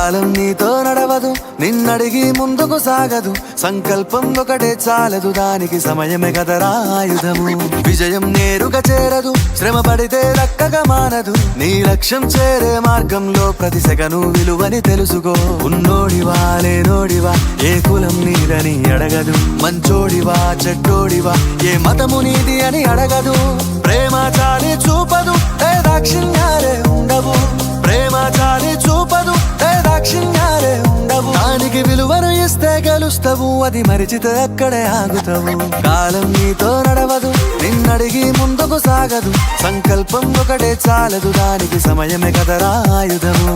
కాలం నీతో నడవదు, నిన్నడిగి ముందుకు సాగదు. సంకల్పం ఒకటే చాలదు, దానికి సమయమే కదరా ఆయుధము. విజయం నేరుగా చేరదు, శ్రమ పడితే దక్కగా మానదు. నీ లక్ష్యం చేరే మార్గంలో ప్రతి సెకను విలువని తెలుసుకో. ఉన్నోడివా లేనోడివా, ఏ కులం నీదని అడగదు. మంచోడివా చెడ్డోడివా, ఏ మతము నీది అని అడగదు. ప్రేమ చాలి చూపదు, ఏ దాక్షిణ్యాలే ఉండవు. ప్రేమ చాలి చూపదు, ఏ దాక్షిణ్యాలే ఉండవు. దానికి విలువను ఇస్తే గెలుస్తావు, అది మరిచితే అక్కడే ఆగుతావు. కాలం నీతో నడవదు, నిన్నడిగి ముందుకు సాగదు. సంకల్పం ఒకటే చాలదు, దానికి సమయమే కదరా ఆయుధము.